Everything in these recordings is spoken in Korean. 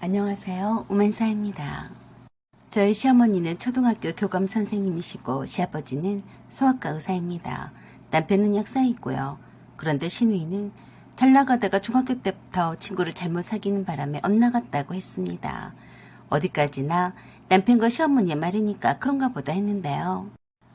안녕하세요. 우멘사입니다. 저희 시어머니는 초등학교 교감 선생님이시고 시아버지는 소아과 의사입니다. 남편은 약사이고요. 그런데 시누이는 잘 나가다가 중학교 때부터 친구를 잘못 사귀는 바람에 엇나갔다고 했습니다. 어디까지나 남편과 시어머니의 말이니까 그런가 보다 했는데요.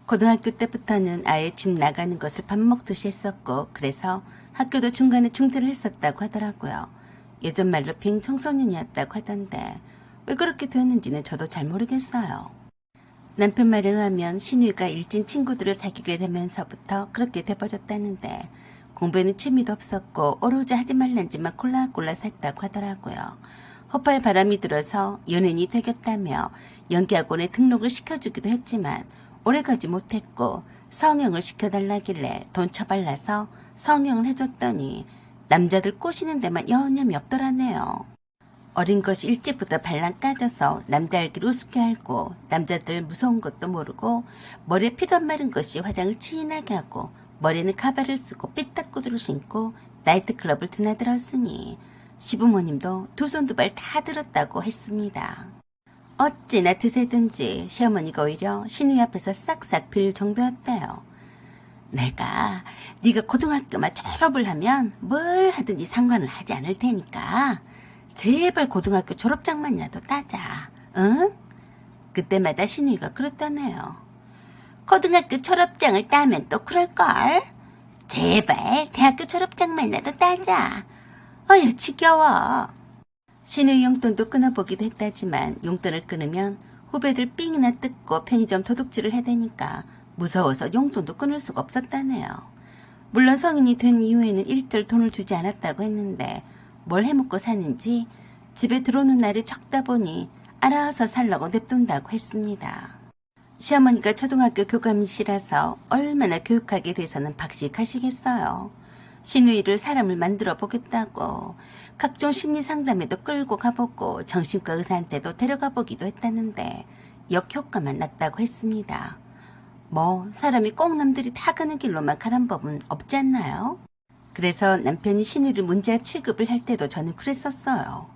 고등학교 때부터는 아예 집 나가는 것을 밥 먹듯이 했었고 그래서 학교도 중간에 중퇴를 했었다고 하더라고요. 예전 말로 빙 청소년이었다고 하던데 왜 그렇게 되었는지는 저도 잘 모르겠어요. 남편 말에 의하면 시누이가 일진 친구들을 사귀게 되면서부터 그렇게 돼버렸다는데 공부에는 취미도 없었고 오로지 하지 말란 짓만 콜라콜라 샀다고 하더라고요. 허파에 바람이 들어서 연예인이 되겠다며 연기학원에 등록을 시켜주기도 했지만 오래가지 못했고 성형을 시켜달라길래 돈 처발라서 성형을 해줬더니 남자들 꼬시는 데만 여념이 없더라네요. 어린 것이 일찍부터 발랑 까져서 남자애들 우습게 알고 남자들 무서운 것도 모르고 머리에 피도 안 마른 것이 화장을 진하게 하고 머리에는 가발을 쓰고 삐딱구두를 신고 나이트클럽을 드나들었으니 시부모님도 두 손 두 발 다 들었다고 했습니다. 어찌나 드세든지 시어머니가 오히려 시누이 앞에서 싹싹 빌 정도였대요. 내가 네가 고등학교만 졸업을 하면 뭘 하든지 상관을 하지 않을 테니까 제발 고등학교 졸업장만이라도 따자. 응? 그때마다 시누이가 그랬다네요. 고등학교 졸업장을 따면 또 그럴걸? 제발 대학교 졸업장만이라도 따자. 어휴 지겨워. 시누이 용돈도 끊어보기도 했다지만 용돈을 끊으면 후배들 삥이나 뜯고 편의점 도둑질을 해대니까 무서워서 용돈도 끊을 수가 없었다네요. 물론 성인이 된 이후에는 일절 돈을 주지 않았다고 했는데 뭘 해먹고 사는지 집에 들어오는 날이 적다 보니 알아서 살라고 냅둔다고 했습니다. 시어머니가 초등학교 교감이시라서 얼마나 교육하게 돼서는 박식하시겠어요. 시누이를 사람을 만들어 보겠다고 각종 심리 상담에도 끌고 가보고 정신과 의사한테도 데려가 보기도 했다는데 역효과만 났다고 했습니다. 뭐 사람이 꼭 남들이 다 가는 길로만 가란 법은 없지 않나요? 그래서 남편이 시누이를 문제아 취급을 할 때도 저는 그랬었어요.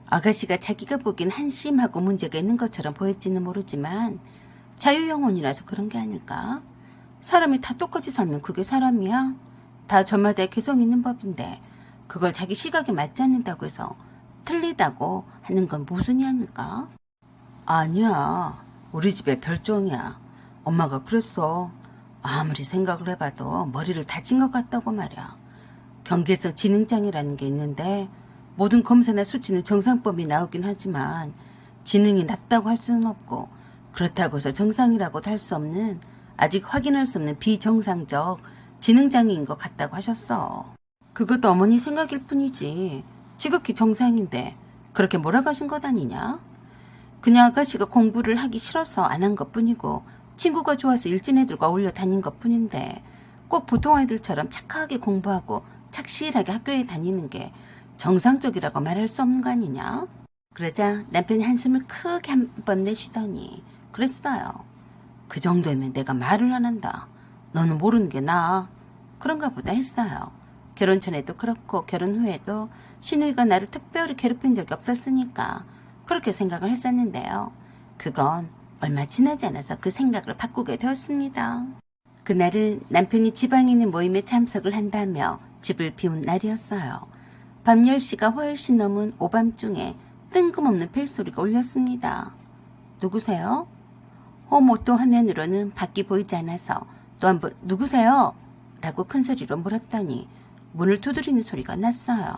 아가씨가 자기가 보기엔 한심하고 문제가 있는 것처럼 보일지는 모르지만 자유영혼이라서 그런 게 아닐까? 사람이 다 똑같이 살면 그게 사람이야? 다 저마다의 개성 있는 법인데 그걸 자기 시각에 맞지 않는다고 해서 틀리다고 하는 건 모순이 아닐까? 아니야. 우리 집에 별종이야. 엄마가 그랬어. 아무리 생각을 해봐도 머리를 다친 것 같다고 말이야. 경계성 지능장애라는 게 있는데 모든 검사나 수치는 정상범위 나오긴 하지만 지능이 낮다고 할 수는 없고 그렇다고 해서 정상이라고도 할 수 없는 아직 확인할 수 없는 비정상적 지능장애인 것 같다고 하셨어. 그것도 어머니 생각일 뿐이지 지극히 정상인데 그렇게 몰아가신 것 아니냐? 그냥 아가씨가 공부를 하기 싫어서 안 한 것뿐이고 친구가 좋아서 일진 애들과 어울려 다닌 것뿐인데 꼭 보통 아이들처럼 착하게 공부하고 착실하게 학교에 다니는 게 정상적이라고 말할 수 없는 거 아니냐? 그러자 남편이 한숨을 크게 한 번 내쉬더니 그랬어요. 그 정도면 내가 말을 안 한다. 너는 모르는 게 나아. 그런가 보다 했어요. 결혼 전에도 그렇고 결혼 후에도 시누이가 나를 특별히 괴롭힌 적이 없었으니까 그렇게 생각을 했었는데요. 그건 얼마 지나지 않아서 그 생각을 바꾸게 되었습니다. 그날은 남편이 지방에 있는 모임에 참석을 한다며 집을 비운 날이었어요. 밤 10시가 훨씬 넘은 오밤중에 뜬금없는 벨소리가 울렸습니다. 누구세요? 홈오토 화면으로는 밖이 보이지 않아서 또 한 번 누구세요? 라고 큰 소리로 물었더니 문을 두드리는 소리가 났어요.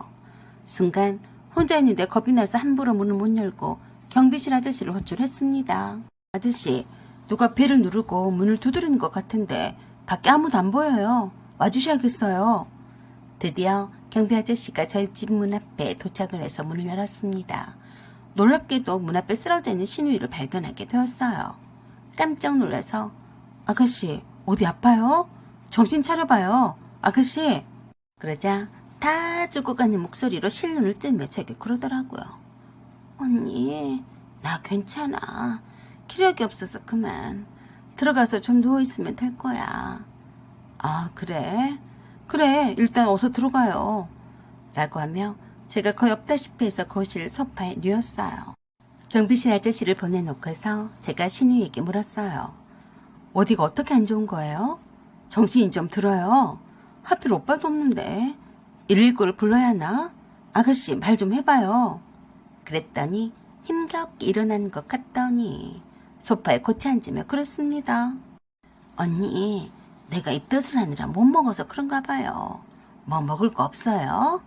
순간 혼자 있는데 겁이 나서 함부로 문을 못 열고 경비실 아저씨를 호출했습니다. 아저씨, 누가 벨을 누르고 문을 두드리는 것 같은데 밖에 아무도 안 보여요. 와주셔야겠어요. 드디어 경비 아저씨가 저희 집 문 앞에 도착을 해서 문을 열었습니다. 놀랍게도 문 앞에 쓰러져 있는 시누이를 발견하게 되었어요. 깜짝 놀라서 아가씨 어디 아파요? 정신 차려봐요. 아가씨. 그러자 다 죽어가는 목소리로 실눈을 뜨며 제게 그러더라고요. 언니 나 괜찮아. 기력이 없어서 그만. 들어가서 좀 누워있으면 될 거야. 아 그래? 그래 일단 어서 들어가요. 라고 하며 제가 거의 없다시피 해서 거실 소파에 누웠어요. 경비실 아저씨를 보내놓고서 제가 신우에게 물었어요. 어디가 어떻게 안 좋은 거예요? 정신이 좀 들어요. 하필 오빠도 없는데 119를 불러야 하나? 아가씨 말 좀 해봐요. 그랬더니 힘겹게 일어나는 것 같더니 소파에 고치 앉으며 그랬습니다. 언니, 내가 입덧을 하느라 못 먹어서 그런가 봐요. 뭐 먹을 거 없어요?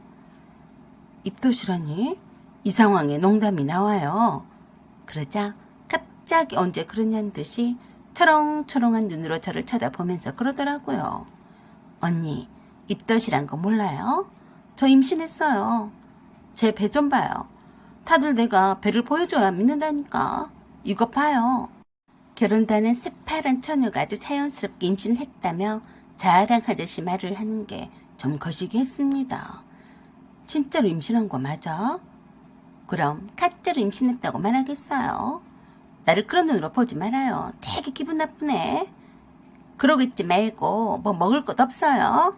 입덧이라니? 이 상황에 농담이 나와요. 그러자 갑자기 언제 그러냐는 듯이 초롱초롱한 눈으로 저를 쳐다보면서 그러더라고요. 언니, 입덧이란 거 몰라요? 저 임신했어요. 제 배 좀 봐요. 다들 내가 배를 보여줘야 믿는다니까. 이거 봐요. 결혼도 안 한 새파란 처녀가 아주 자연스럽게 임신을 했다며 자랑하듯이 말을 하는 게 좀 거시기 했습니다. 진짜로 임신한 거 맞아? 그럼 가짜로 임신했다고 말하겠어요? 나를 그런 눈으로 보지 말아요. 되게 기분 나쁘네. 그러겠지 말고 뭐 먹을 것 없어요?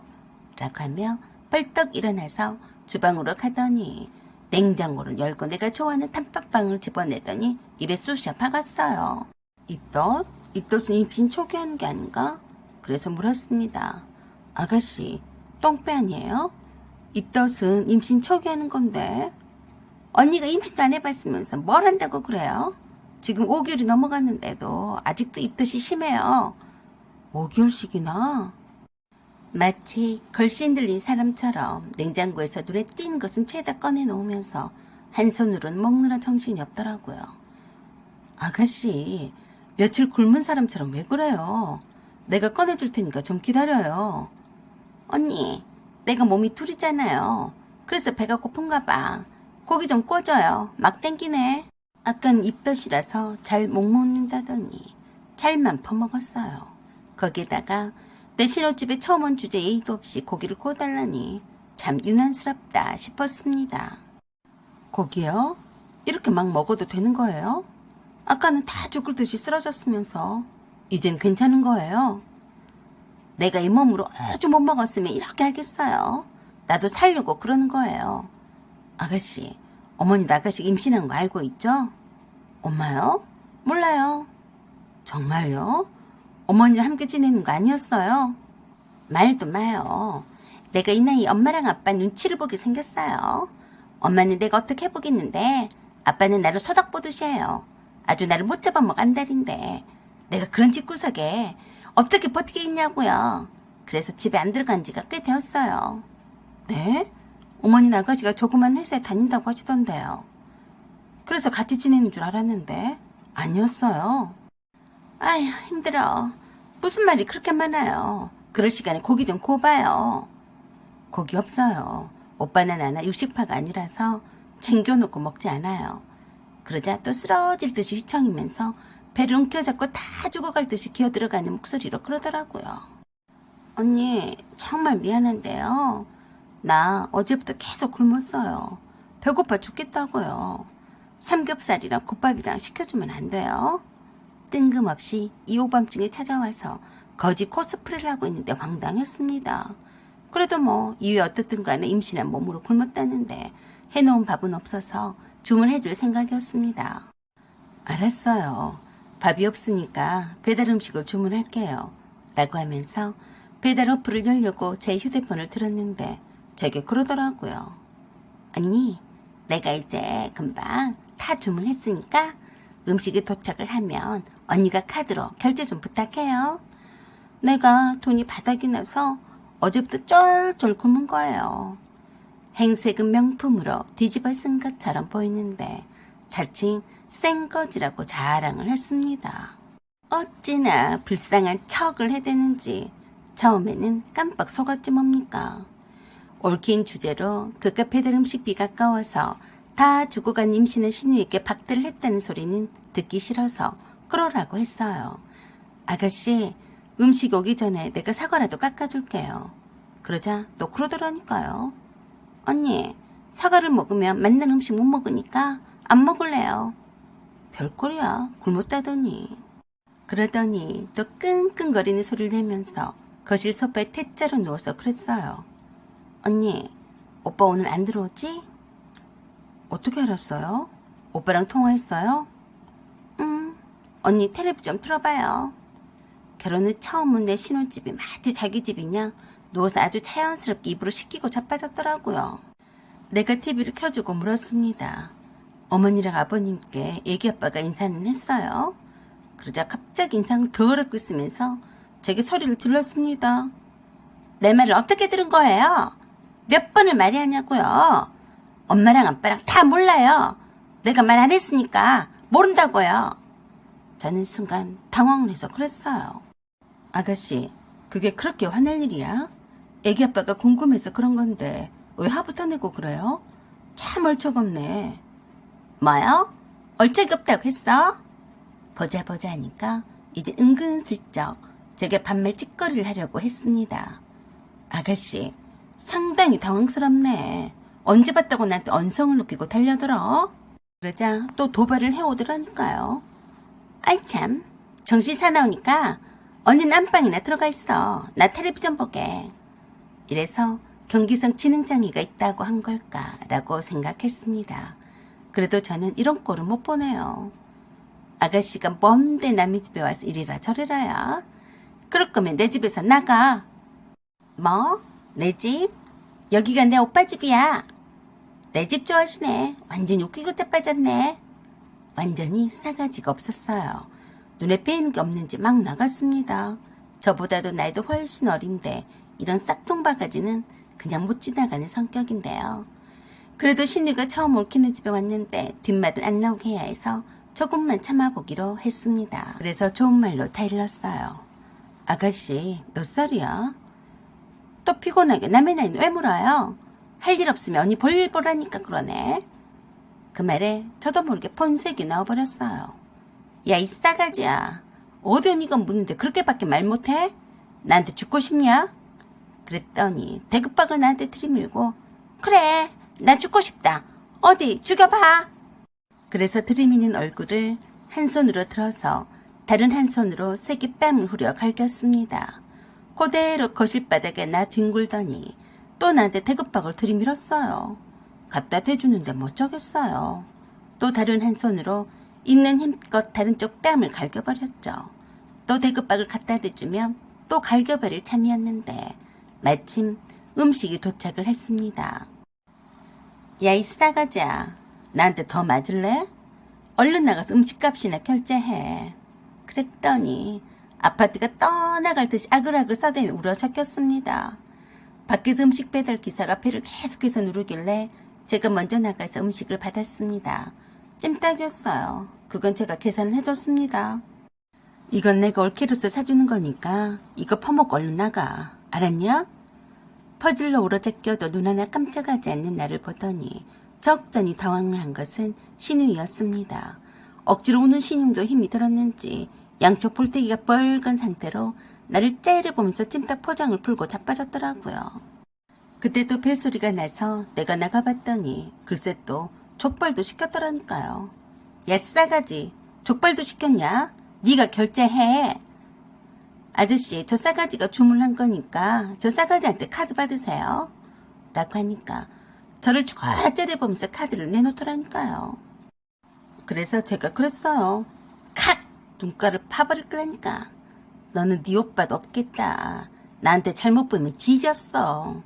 라고 하며 벌떡 일어나서 주방으로 가더니 냉장고를 열고 내가 좋아하는 단팥빵을 집어내더니 입에 쑤셔 박았어요. 입덧? 입덧은 임신 초기 하는 게 아닌가? 그래서 물었습니다. 아가씨, 똥배 아니에요? 입덧은 임신 초기 하는 건데. 언니가 임신도 안 해봤으면서 뭘 한다고 그래요? 지금 5개월이 넘어갔는데도 아직도 입덧이 심해요. 5개월씩이나? 마치 걸씬 들린 사람처럼 냉장고에서 눈에 띈 것은 죄다 꺼내놓으면서 한 손으로는 먹느라 정신이 없더라고요. 아가씨, 며칠 굶은 사람처럼 왜 그래요? 내가 꺼내줄 테니까 좀 기다려요. 언니, 내가 몸이 둘이잖아요. 그래서 배가 고픈가 봐. 고기 좀 구워줘요. 막 땡기네. 아깐 입덧이라서 잘 못 먹는다더니 잘만 퍼먹었어요. 거기다가 내 신혼집에 처음 온 주제에 예의도 없이 고기를 구워달라니 참 유난스럽다 싶었습니다. 고기요? 이렇게 막 먹어도 되는 거예요? 아까는 다 죽을 듯이 쓰러졌으면서 이젠 괜찮은 거예요? 내가 이 몸으로 아주 못 먹었으면 이렇게 하겠어요. 나도 살려고 그러는 거예요. 아가씨, 어머니도 아가씨 임신한 거 알고 있죠? 엄마요? 몰라요. 정말요? 어머니랑 함께 지내는 거 아니었어요? 말도 마요. 내가 이 나이에 엄마랑 아빠 눈치를 보게 생겼어요. 엄마는 내가 어떻게 해보겠는데 아빠는 나를 소닥 보듯이 해요. 아주 나를 못 잡아먹 안달인데 내가 그런 집구석에 어떻게 버티겠냐고요. 그래서 집에 안 들어간 지가 꽤 되었어요. 네? 어머니는 아가씨가 조그만 회사에 다닌다고 하시던데요. 그래서 같이 지내는 줄 알았는데 아니었어요. 아휴, 힘들어. 무슨 말이 그렇게 많아요. 그럴 시간에 고기 좀 구워봐요. 고기 없어요. 오빠는 나나 육식파가 아니라서 챙겨놓고 먹지 않아요. 그러자 또 쓰러질 듯이 휘청이면서 배를 움켜잡고 다 죽어갈 듯이 기어들어가는 목소리로 그러더라고요. 언니, 정말 미안한데요. 나 어제부터 계속 굶었어요. 배고파 죽겠다고요. 삼겹살이랑 국밥이랑 시켜주면 안 돼요? 뜬금없이 이 오밤중에 찾아와서 거지 코스프레를 하고 있는데 황당했습니다. 그래도 뭐 이유에 어떻든 간에 임신한 몸으로 굶었다는데 해놓은 밥은 없어서 주문해줄 생각이었습니다. 알았어요. 밥이 없으니까 배달 음식을 주문할게요. 라고 하면서 배달 어플을 열려고 제 휴대폰을 들었는데 제게 그러더라고요. 언니, 내가 이제 금방 다 주문했으니까 음식이 도착을 하면 언니가 카드로 결제 좀 부탁해요. 내가 돈이 바닥이 나서 어제부터 쩔쩔 굶은 거예요. 행색은 명품으로 뒤집어 쓴 것처럼 보이는데 자칭 생거지라고 자랑을 했습니다. 어찌나 불쌍한 척을 해대는지 처음에는 깜빡 속았지 뭡니까. 얽힌 주제로 그깟 배달 음식비가 아까워서 다 죽어간 임신한 신우에게 박대를 했다는 소리는 듣기 싫어서 그러라고 했어요. 아가씨, 음식 오기 전에 내가 사과라도 깎아줄게요. 그러자 또 그러더라니까요. 언니, 사과를 먹으면 맨날 음식 못 먹으니까 안 먹을래요. 별꼴이야, 굶었다더니. 그러더니 또 끙끙거리는 소리를 내면서 거실 소파에 퇴짜로 누워서 그랬어요. 언니, 오빠 오늘 안 들어오지? 어떻게 알았어요? 오빠랑 통화했어요? 응. 언니 텔레비 좀 틀어봐요. 결혼 후 처음은 내 신혼집이 마치 자기 집이냐 누워서 아주 자연스럽게 입으로 시키고 자빠졌더라고요. 내가 TV를 켜주고 물었습니다. 어머니랑 아버님께 애기 아빠가 인사는 했어요? 그러자 갑자기 인상을 더럽게 쓰면서 제게 소리를 질렀습니다. 내 말을 어떻게 들은 거예요? 몇 번을 말해야하냐고요? 엄마랑 아빠랑 다 몰라요. 내가 말 안 했으니까 모른다고요. 저는 순간 당황을 해서 그랬어요. 아가씨, 그게 그렇게 화낼 일이야? 애기 아빠가 궁금해서 그런 건데 왜 화부터 내고 그래요? 참 얼척없네. 뭐요? 얼척이 없다고 했어? 보자 하니까 이제 은근슬쩍 제게 반말 찌꺼리를 하려고 했습니다. 아가씨, 상당히 당황스럽네. 언제 봤다고 나한테 언성을 높이고 달려들어? 그러자 또 도발을 해오더라니까요. 아이 참, 정신 사나우니까 언니는 안방이나 들어가 있어. 나 텔레비전 보게. 이래서 경기성 지능장애가 있다고 한 걸까라고 생각했습니다. 그래도 저는 이런 꼴은 못 보네요. 아가씨가 뭔데 남의 집에 와서 이래라 저래라야. 그럴 거면 내 집에서 나가. 뭐? 내 집? 여기가 내 오빠 집이야. 내 집 좋아하시네. 완전히 웃기고 자빠졌네. 완전히 싸가지가 없었어요. 눈에 뵈이는 게 없는지 막 나갔습니다. 저보다도 나이도 훨씬 어린데 이런 싹퉁바가지는 그냥 못 지나가는 성격인데요. 그래도 신우가 처음 옳기는 집에 왔는데 뒷말은 안 나오게 해야 해서 조금만 참아보기로 했습니다. 그래서 좋은 말로 다 일렀어요. 아가씨, 몇 살이야? 또 피곤하게 남의 나이는 왜 물어요? 할 일 없으면 언니 볼일 보라니까 그러네. 그 말에 저도 모르게 본색이 나와버렸어요. 야, 이 싸가지야. 어디 언니가 묻는데 그렇게밖에 말 못해? 나한테 죽고 싶냐? 그랬더니 대급박을 나한테 들이밀고 그래, 나 죽고 싶다. 어디 죽여봐. 그래서 들이미는 얼굴을 한 손으로 들어서 다른 한 손으로 세게 뺨을 후려 갈겼습니다. 그대로 거실 바닥에 나 뒹굴더니 또 나한테 대급박을 들이밀었어요. 갖다 대주는데 뭐 어쩌겠어요. 또 다른 한 손으로 있는 힘껏 다른 쪽 뺨을 갈겨버렸죠. 또 대급박을 갖다 대주면 또 갈겨버릴 참이었는데 마침 음식이 도착을 했습니다. 야, 이 싸가지야. 나한테 더 맞을래? 얼른 나가서 음식값이나 결제해. 그랬더니 아파트가 떠나갈 듯이 아글아글 싸대며 울어젖혔습니다. 밖에서 음식 배달 기사가 배를 계속해서 누르길래 제가 먼저 나가서 음식을 받았습니다. 찜닭이었어요. 그건 제가 계산을 해줬습니다. 이건 내가 올케로서 사주는 거니까 이거 퍼먹고 얼른 나가. 알았냐? 퍼즐로 울어제껴도 눈 하나 깜짝하지 않는 나를 보더니 적잖이 당황을 한 것은 신우이였습니다. 억지로 우는 신용도 힘이 들었는지 양쪽 볼때기가 뻘건 상태로 나를 째려보면서 찜닭 포장을 풀고 자빠졌더라고요. 그때 또 벨소리가 나서 내가 나가봤더니 글쎄 또 족발도 시켰더라니까요. 야, 싸가지. 족발도 시켰냐? 네가 결제해. 아저씨, 저 싸가지가 주문한 거니까 저 싸가지한테 카드 받으세요. 라고 하니까 저를 죽어라 째려보면서 카드를 내놓더라니까요. 그래서 제가 그랬어요. 칵! 눈가를 파버릴 거라니까. 너는 네 오빠도 없겠다. 나한테 잘못 보이면 뒤졌어.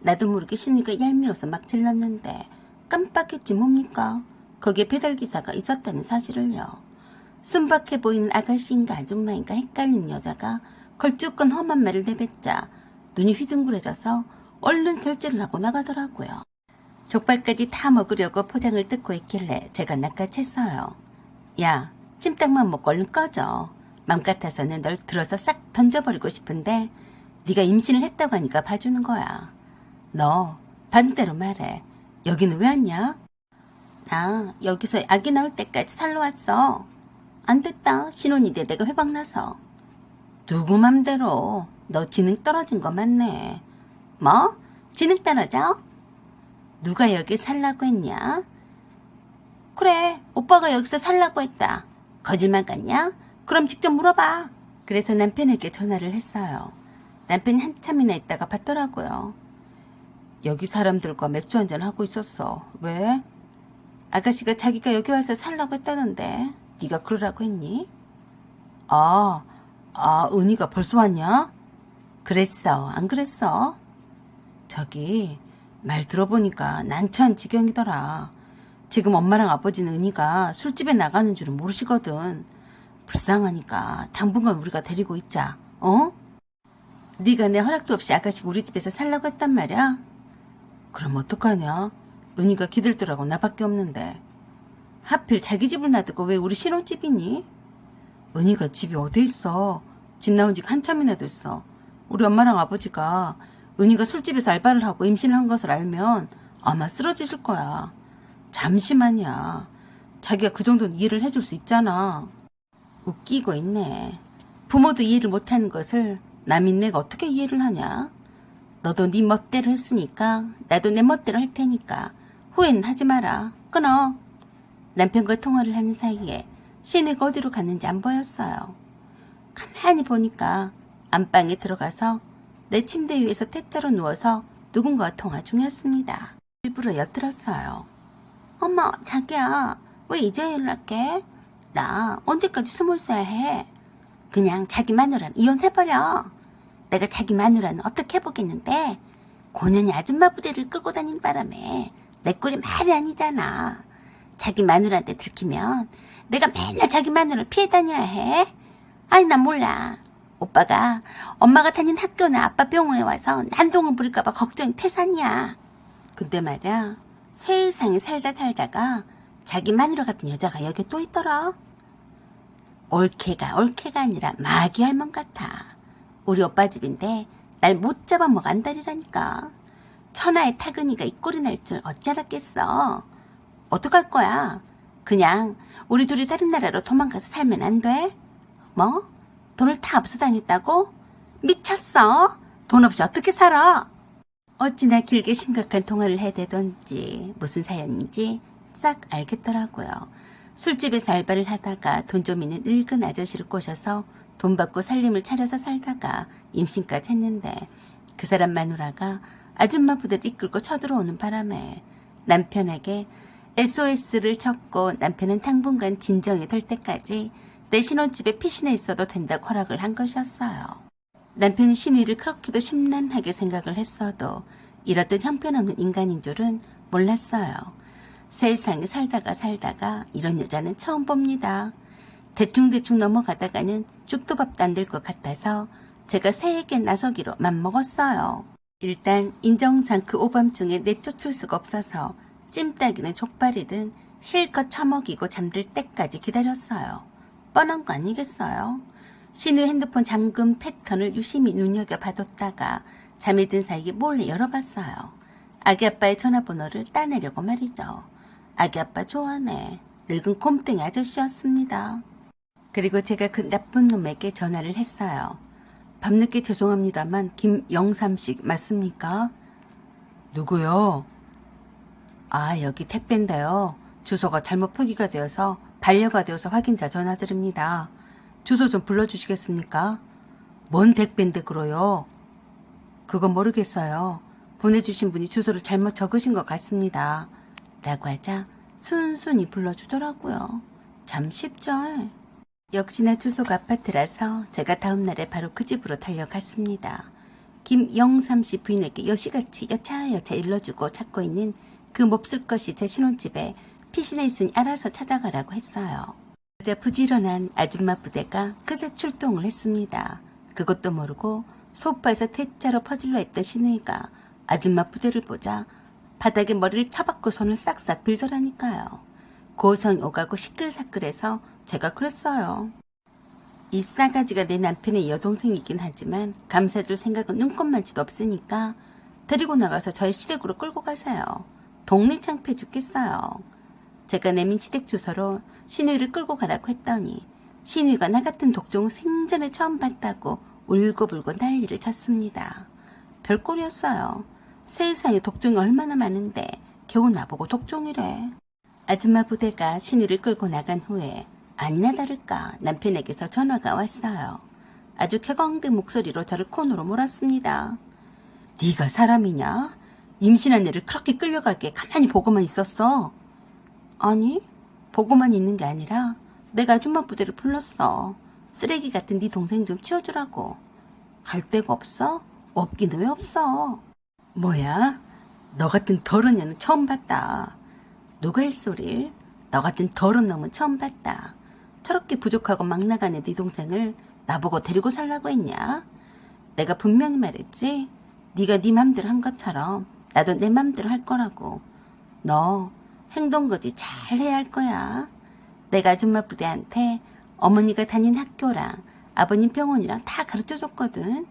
나도 모르게 신우가 얄미워서 막 질렀는데 깜빡했지 뭡니까? 거기에 배달기사가 있었다는 사실을요. 순박해 보이는 아가씨인가 아줌마인가 헷갈리는 여자가 걸쭉한 험한 말을 내뱉자 눈이 휘둥그레져서 얼른 결제를 하고 나가더라고요. 족발까지 다 먹으려고 포장을 뜯고 있길래 제가 낚아챘어요. 야, 찜닭만 먹고 얼른 꺼져. 맘 같아서는 널 들어서 싹 던져버리고 싶은데 네가 임신을 했다고 하니까 봐주는 거야. 너 반대로 말해. 여기는 왜 왔냐? 나 여기서 아기 나올 때까지 살러 왔어. 안 됐다. 신혼인데 내가 회박나서. 누구 맘대로. 너 지능 떨어진 거 맞네. 뭐? 지능 떨어져? 누가 여기 살라고 했냐? 그래, 오빠가 여기서 살라고 했다. 거짓말 같냐? 그럼 직접 물어봐. 그래서 남편에게 전화를 했어요. 남편이 한참이나 있다가 받더라고요. 여기 사람들과 맥주 한잔 하고 있었어. 왜? 아가씨가 자기가 여기 와서 살라고 했다던데 네가 그러라고 했니? 아, 은희가 벌써 왔냐? 그랬어, 안 그랬어? 저기 말 들어보니까 난처한 지경이더라. 지금 엄마랑 아버지는 은희가 술집에 나가는 줄은 모르시거든. 불쌍하니까 당분간 우리가 데리고 있자. 어? 네가 내 허락도 없이 아가씨가 우리 집에서 살라고 했단 말이야? 그럼 어떡하냐? 은희가 기들더라고 나밖에 없는데. 하필 자기 집을 놔두고 왜 우리 신혼집이니? 은희가 집이 어디 있어? 집 나온 지 한참이나 됐어. 우리 엄마랑 아버지가 은희가 술집에서 알바를 하고 임신을 한 것을 알면 아마 쓰러지실 거야. 잠시만이야. 자기가 그 정도는 이해를 해줄 수 있잖아. 웃기고 있네. 부모도 이해를 못하는 것을 남인 내가 어떻게 이해를 하냐? 너도 네 멋대로 했으니까 나도 내 멋대로 할 테니까 후회는 하지 마라. 끊어. 남편과 통화를 하는 사이에 신우가 어디로 갔는지 안 보였어요. 가만히 보니까 안방에 들어가서 내 침대 위에서 퇴짜로 누워서 누군가와 통화 중이었습니다. 일부러 엿들었어요. 어머, 자기야, 왜 이제 연락해? 나 언제까지 숨어 있어야 해? 그냥 자기 마누라는 이혼해버려. 내가 자기 마누라는 어떻게 해보겠는데? 고년이 아줌마 부대를 끌고 다니는 바람에 내 꼴이 말이 아니잖아. 자기 마누라한테 들키면 내가 맨날 자기 마누라를 피해 다녀야 해? 아니, 난 몰라. 오빠가 엄마가 다닌 학교나 아빠 병원에 와서 난동을 부릴까봐 걱정이 태산이야. 근데 말이야, 세상에 살다가 자기 마누라 같은 여자가 여기 또 있더라. 올케가 아니라 마귀 할멈 같아. 우리 오빠 집인데 날 못 잡아먹어 안달이라니까. 천하의 타근이가 이 꼴이 날 줄 어찌 알았겠어. 어떡할 거야? 그냥 우리 둘이 다른 나라로 도망가서 살면 안 돼? 뭐? 돈을 다 압수당했다고? 미쳤어? 돈 없이 어떻게 살아? 어찌나 길게 심각한 통화를 해대던지 무슨 사연인지 싹 알겠더라고요. 술집에서 알바를 하다가 돈 좀 있는 늙은 아저씨를 꼬셔서 돈 받고 살림을 차려서 살다가 임신까지 했는데 그 사람 마누라가 아줌마 부대를 이끌고 쳐들어오는 바람에 남편에게 SOS를 쳤고 남편은 당분간 진정이 될 때까지 내 신혼집에 피신해 있어도 된다고 허락을 한 것이었어요. 남편이 신우이를 그렇게도 심란하게 생각을 했어도 이렇듯 형편없는 인간인 줄은 몰랐어요. 세상에 살다가 이런 여자는 처음 봅니다. 대충 넘어가다가는 죽도 밥도 안 될 것 같아서 제가 새에게 나서기로 맘먹었어요. 일단 인정상 그 오밤중에 내쫓을 수가 없어서 찜닭이든 족발이든 실컷 처먹이고 잠들 때까지 기다렸어요. 뻔한 거 아니겠어요? 신우 핸드폰 잠금 패턴을 유심히 눈여겨봐뒀다가 잠이 든 사이에 몰래 열어봤어요. 아기 아빠의 전화번호를 따내려고 말이죠. 아기 아빠 좋아하네. 늙은 곰땡이 아저씨였습니다. 그리고 제가 그 나쁜 놈에게 전화를 했어요. 밤늦게 죄송합니다만 김영삼씨 맞습니까? 누구요? 아, 여기 택배인데요. 주소가 잘못 표기가 되어서 반려가 되어서 확인자 전화드립니다. 주소 좀 불러주시겠습니까? 뭔 택배인데 그러요? 그건 모르겠어요. 보내주신 분이 주소를 잘못 적으신 것 같습니다. 라고 하자 순순히 불러주더라고요. 참 쉽죠? 역시나 주소가 아파트라서 제가 다음날에 바로 그 집으로 달려갔습니다. 김영삼씨 부인에게 여시같이 여차여차 일러주고 찾고 있는 그 몹쓸 것이 제 신혼집에 피신해 있으니 알아서 찾아가라고 했어요. 그저 부지런한 아줌마 부대가 그새 출동을 했습니다. 그것도 모르고 소파에서 퇴짜로 퍼질러 있던 신우이가 아줌마 부대를 보자 바닥에 머리를 쳐박고 손을 싹싹 빌더라니까요. 고성이 오가고 시끌사끌해서 제가 그랬어요. 이 싸가지가 내 남편의 여동생이긴 하지만 감사줄 생각은 눈꼽만치도 없으니까 데리고 나가서 저의 시댁으로 끌고 가세요. 동네 창피해 죽겠어요. 제가 내민 시댁 주소로 신우이를 끌고 가라고 했더니 신우이가 나 같은 독종을 생전에 처음 봤다고 울고불고 난리를 쳤습니다. 별꼴이었어요. 세상에 독종이 얼마나 많은데 겨우 나보고 독종이래. 아줌마 부대가 신우이를 끌고 나간 후에 아니나 다를까 남편에게서 전화가 왔어요. 아주 쾌광된 목소리로 저를 코너로 몰았습니다. 네가 사람이냐? 임신한 애를 그렇게 끌려가게 가만히 보고만 있었어. 아니, 보고만 있는 게 아니라 내가 아줌마 부대를 불렀어. 쓰레기 같은 네 동생 좀 치워주라고. 갈 데가 없어? 없긴 왜 없어. 뭐야? 너 같은 더러운 년은 처음 봤다. 누가 할 소릴? 너 같은 더러운 놈은 처음 봤다. 저렇게 부족하고 막 나가는 네 동생을 나보고 데리고 살라고 했냐? 내가 분명히 말했지? 네가 네 맘대로 한 것처럼 나도 내 맘대로 할 거라고. 너 행동거지 잘 해야 할 거야. 내가 아줌마 부대한테 어머니가 다닌 학교랑 아버님 병원이랑 다 가르쳐줬거든.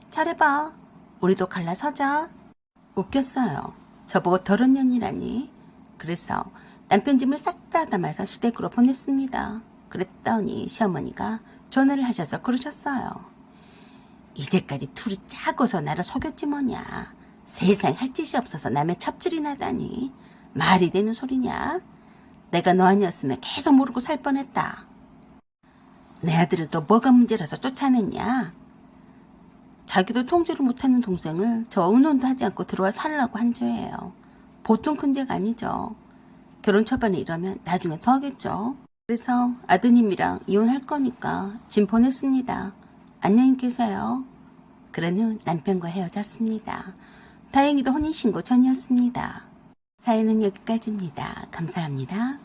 잘해봐. 우리도 갈라서자. 웃겼어요. 저보고 더러운 년이라니. 그래서 남편 짐을 싹 다 담아서 시댁으로 보냈습니다. 그랬더니 시어머니가 전화를 하셔서 그러셨어요. 이제까지 둘이 짜고서 나를 속였지 뭐냐. 세상 할 짓이 없어서 남의 첩질이 나다니. 말이 되는 소리냐? 내가 너 아니었으면 계속 모르고 살 뻔했다. 내 아들은 또 뭐가 문제라서 쫓아냈냐? 자기도 통제를 못하는 동생을 저 의논도 하지 않고 들어와 살라고 한 죄예요. 보통 큰 죄가 아니죠. 결혼 초반에 이러면 나중에 더 하겠죠. 그래서 아드님이랑 이혼할 거니까 짐 보냈습니다. 안녕히 계세요. 그런 후 남편과 헤어졌습니다. 다행히도 혼인신고 전이었습니다. 사연은 여기까지입니다. 감사합니다.